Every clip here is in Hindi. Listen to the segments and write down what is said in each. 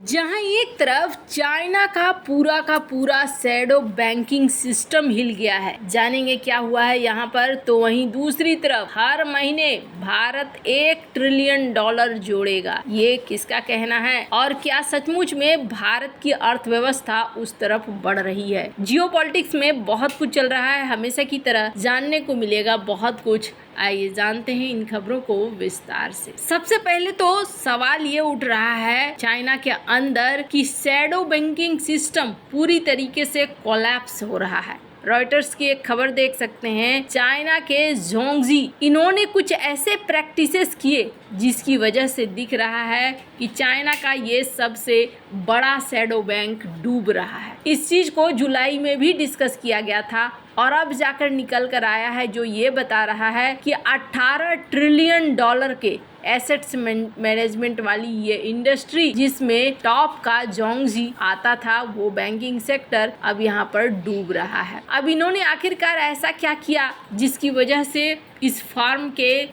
जहां एक तरफ चाइना का पूरा शैडो बैंकिंग सिस्टम हिल गया है, जानेंगे क्या हुआ है यहाँ पर। तो वहीं दूसरी तरफ हर महीने भारत $1 ट्रिलियन जोड़ेगा, ये किसका कहना है और क्या सचमुच में भारत की अर्थव्यवस्था उस तरफ बढ़ रही है। जियोपॉलिटिक्स में बहुत कुछ चल रहा है, हमेशा की तरह जानने को मिलेगा बहुत कुछ। आइए जानते हैं इन खबरों को विस्तार से। सबसे पहले तो सवाल ये उठ रहा है चाइना के अंदर कि शैडो बैंकिंग सिस्टम पूरी तरीके से कोलैप्स हो रहा है। रॉयटर्स की एक खबर देख सकते हैं, चाइना के जोंगजी इन्होंने कुछ ऐसे प्रैक्टिसेस किए जिसकी वजह से दिख रहा है कि चाइना का ये सबसे बड़ा शैडो बैंक डूब रहा है। इस चीज को जुलाई में भी डिस्कस किया गया था और अब जाकर निकल कर आया है जो ये बता रहा है कि $18 ट्रिलियन के एसेट्स मैनेजमेंट वाली ये इंडस्ट्री जिसमें टॉप का जोंगजी आता था, वो बैंकिंग सेक्टर अब यहाँ पर डूब रहा है। अब इन्होंने आखिरकार ऐसा क्या किया जिसकी वजह से इस फार्म के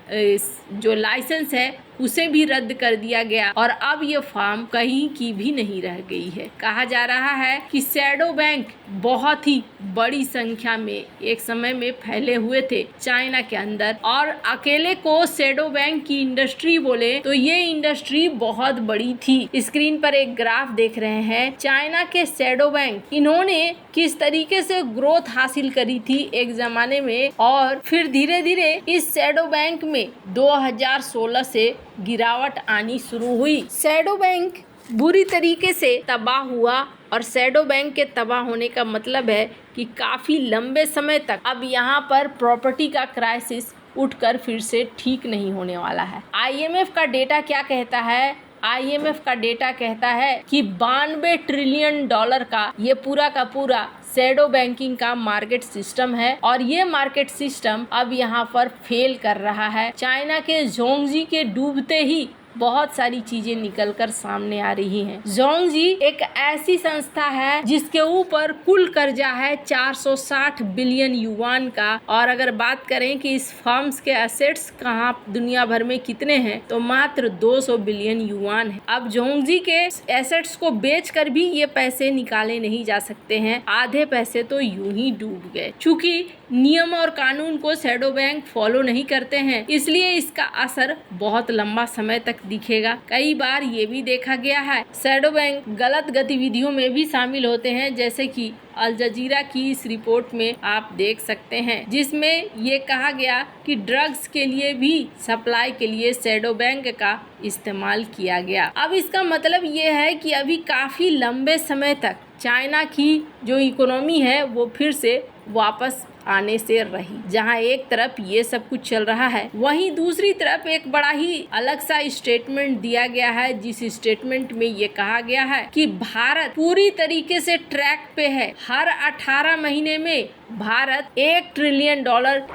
जो लाइसेंस है उसे भी रद्द कर दिया गया और अब ये फार्म कहीं की भी नहीं रह गई है। कहा जा रहा है कि शैडो बैंक बहुत ही बड़ी संख्या में एक समय में फैले हुए थे चाइना के अंदर, और अकेले को शैडो बैंक की इंडस्ट्री बोले तो ये इंडस्ट्री बहुत बड़ी थी। स्क्रीन पर एक ग्राफ देख रहे हैं, चाइना के शैडो बैंक इन्होंने किस तरीके से ग्रोथ हासिल करी थी एक जमाने में, और फिर धीरे धीरे इस शैडो बैंक में 2016 से गिरावट आनी शुरू हुई। शैडो बैंक बुरी तरीके से तबाह हुआ और शैडो बैंक के तबाह होने का मतलब है कि काफ़ी लंबे समय तक अब यहाँ पर प्रॉपर्टी का क्राइसिस उठकर फिर से ठीक नहीं होने वाला है। IMF का डेटा क्या कहता है? IMF का डेटा कहता है कि $92 ट्रिलियन का ये पूरा का पूरा शैडो बैंकिंग का मार्केट सिस्टम है और ये मार्केट सिस्टम अब यहाँ पर फेल कर रहा है। चाइना के जोंगजी के डूबते ही बहुत सारी चीजें निकलकर सामने आ रही हैं। जोंगजी एक ऐसी संस्था है जिसके ऊपर कुल कर्जा है 460 बिलियन युआन का, और अगर बात करें कि इस फर्म्स के एसेट्स कहाँ दुनिया भर में कितने हैं तो मात्र 200 बिलियन युआन है। अब जोंगजी के एसेट्स को बेचकर भी ये पैसे निकाले नहीं जा सकते हैं, आधे पैसे तो यूं ही डूब गए। चूंकि नियम और कानून को शैडो बैंक फॉलो नहीं करते हैं, इसलिए इसका असर बहुत लंबा समय तक दिखेगा। कई बार ये भी देखा गया है शैडो बैंक गलत गतिविधियों में भी शामिल होते हैं, जैसे कि अल जजीरा की इस रिपोर्ट में आप देख सकते हैं जिसमें ये कहा गया कि ड्रग्स के लिए भी सप्लाई के लिए शैडो बैंक का इस्तेमाल किया गया। अब इसका मतलब ये है कि अभी काफी लंबे समय तक चाइना की जो इकोनॉमी है वो फिर से वापस आने से रही। जहां एक तरफ ये सब कुछ चल रहा है, वहीं दूसरी तरफ एक बड़ा ही अलग सा स्टेटमेंट दिया गया है, जिस स्टेटमेंट में ये कहा गया है कि भारत पूरी तरीके से ट्रैक पे है। हर 18 महीने में भारत $1 ट्रिलियन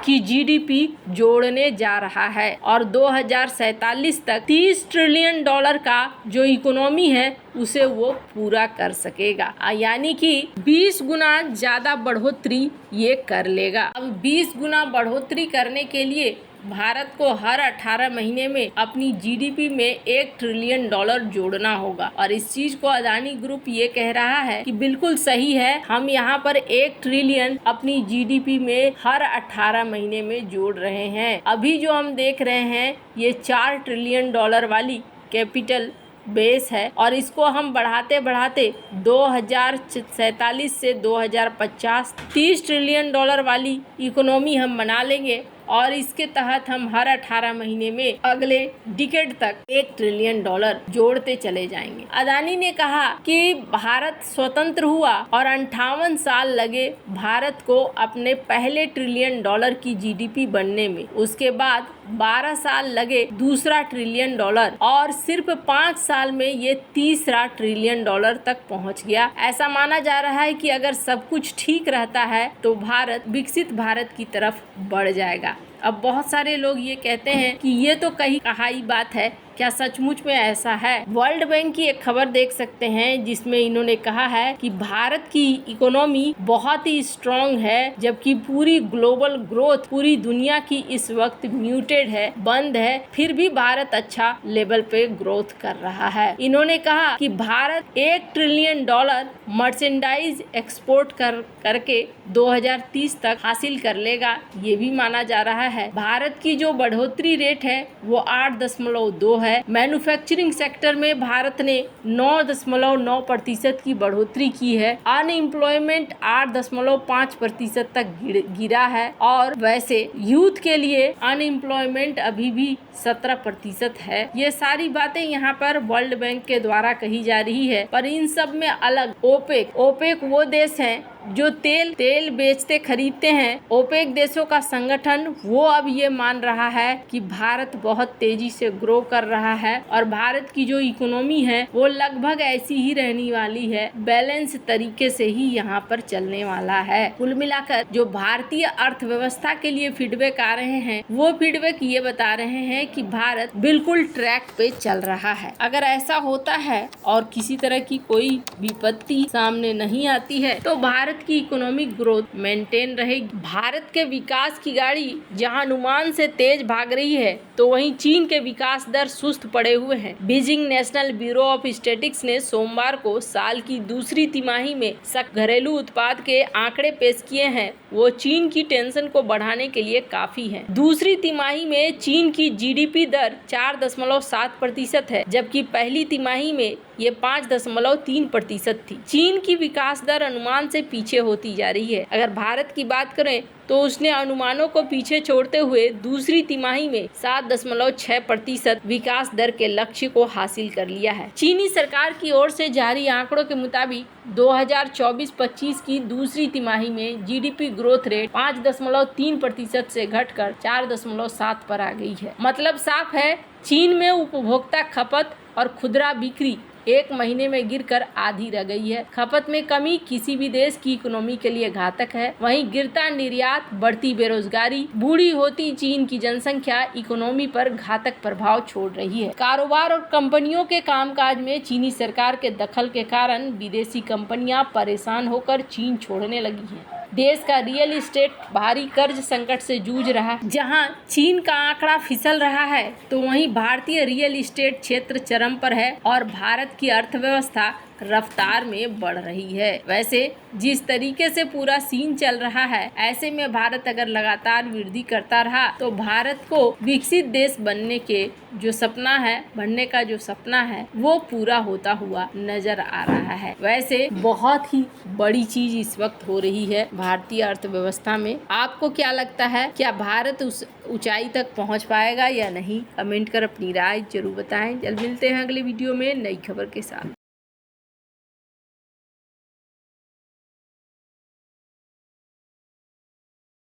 की GDP जोड़ने जा रहा है और 2047 तक $30 ट्रिलियन का जो इकोनॉमी है उसे वो पूरा कर सकेगा, यानी कि 20 गुना ज्यादा बढ़ोतरी ये कर लेगा। अब 20 गुना बढ़ोतरी करने के लिए भारत को हर 18 महीने में अपनी GDP में $1 ट्रिलियन जोड़ना होगा, और इस चीज को अदानी ग्रुप ये कह रहा है कि बिल्कुल सही है, हम यहाँ पर 1 ट्रिलियन अपनी GDP में हर 18 महीने में जोड़ रहे हैं। अभी जो हम देख रहे हैं ये $4 ट्रिलियन वाली कैपिटल बेस है और इसको हम बढ़ाते बढ़ाते 2047 से 2050 $30 ट्रिलियन वाली इकोनॉमी हम बना लेंगे और इसके तहत हम हर 18 महीने में अगले डिकेड तक $1 ट्रिलियन जोड़ते चले जाएंगे। अदानी ने कहा कि भारत स्वतंत्र हुआ और 58 साल लगे भारत को अपने पहले $1 ट्रिलियन की GDP बनने में, उसके बाद 12 साल लगे दूसरा $1 ट्रिलियन और सिर्फ 5 साल में ये तीसरा $1 ट्रिलियन तक पहुंच गया। ऐसा माना जा रहा है कि अगर सब कुछ ठीक रहता है तो भारत विकसित भारत की तरफ बढ़ जाएगा। अब बहुत सारे लोग ये कहते हैं कि ये तो कहीं कहाई बात है, क्या सचमुच में ऐसा है? वर्ल्ड बैंक की एक खबर देख सकते हैं जिसमें इन्होंने कहा है कि भारत की इकोनॉमी बहुत ही स्ट्रॉन्ग है, जबकि पूरी ग्लोबल ग्रोथ पूरी दुनिया की इस वक्त म्यूटेड है, बंद है, फिर भी भारत अच्छा लेवल पे ग्रोथ कर रहा है। इन्होंने कहा कि भारत $1 ट्रिलियन मर्चेंडाइज एक्सपोर्ट करके 2030 तक हासिल कर लेगा, ये भी माना जा रहा है। भारत की जो बढ़ोतरी रेट है वो 8.2 है। मैन्युफैक्चरिंग सेक्टर में भारत ने 9.9% की बढ़ोतरी की है। अनएम्प्लॉयमेंट 8.5% तक गिरा है और वैसे यूथ के लिए अनएम्प्लॉयमेंट अभी भी 17% है। ये सारी बातें यहाँ पर वर्ल्ड बैंक के द्वारा कही जा रही है, पर इन सब में अलग ओपेक वो देश हैं जो तेल बेचते खरीदते हैं। ओपेक देशों का संगठन वो अब ये मान रहा है कि भारत बहुत तेजी से ग्रो कर रहा है और भारत की जो इकोनॉमी है वो लगभग ऐसी ही रहने वाली है, बैलेंस तरीके से ही यहाँ पर चलने वाला है। कुल मिलाकर जो भारतीय अर्थव्यवस्था के लिए फीडबैक आ रहे हैं वो फीडबैक ये बता रहे हैं कि भारत बिल्कुल ट्रैक पे चल रहा है। अगर ऐसा होता है और किसी तरह की कोई विपत्ति सामने नहीं आती है तो भारत की इकोनॉमिक ग्रोथ मेंटेन रहेगी। भारत के विकास की गाड़ी जहां अनुमान से तेज भाग रही है तो वहीं चीन के विकास दर सुस्त पड़े हुए हैं। Beijing national bureau of statistics ने सोमवार को साल की दूसरी तिमाही में घरेलू उत्पाद के आंकड़े पेश किए हैं। वो चीन की टेंशन को बढ़ाने के लिए काफी है। दूसरी तिमाही में चीन की जीडीपी दर 4.7% है, जबकि पहली तिमाही में ये 5.3% थी। चीन की विकास दर अनुमान से पीछे होती जा रही है। अगर भारत की बात करें तो उसने अनुमानों को पीछे छोड़ते हुए दूसरी तिमाही में 7.6% विकास दर के लक्ष्य को हासिल कर लिया है। चीनी सरकार की ओर से जारी आंकड़ों के मुताबिक 2024-25 की दूसरी तिमाही में जीडीपी ग्रोथ रेट 5.3% से घटकर 4.7 पर आ गई है। मतलब साफ है, चीन में उपभोक्ता खपत और खुदरा बिक्री एक महीने में गिरकर आधी रह गई है। खपत में कमी किसी भी देश की इकोनॉमी के लिए घातक है। वहीं गिरता निर्यात, बढ़ती बेरोजगारी, बूढ़ी होती चीन की जनसंख्या इकोनॉमी पर घातक प्रभाव छोड़ रही है। कारोबार और कंपनियों के कामकाज में चीनी सरकार के दखल के कारण विदेशी कंपनियां परेशान होकर चीन छोड़ने लगी हैं। देश का रियल एस्टेट भारी कर्ज संकट से जूझ रहा है। जहां चीन का आंकड़ा फिसल रहा है तो वहीं भारतीय रियल एस्टेट क्षेत्र चरम पर है और भारत की अर्थव्यवस्था रफ्तार में बढ़ रही है। वैसे जिस तरीके से पूरा सीन चल रहा है, ऐसे में भारत अगर लगातार वृद्धि करता रहा तो भारत को विकसित देश बनने का जो सपना है वो पूरा होता हुआ नजर आ रहा है। वैसे बहुत ही बड़ी चीज इस वक्त हो रही है भारतीय अर्थव्यवस्था में। आपको क्या लगता है, क्या भारत उस ऊंचाई तक पहुंच पाएगा या नहीं? कमेंट कर अपनी राय जरूर बताएं। जल्द मिलते हैं अगले वीडियो में नई खबर के साथ।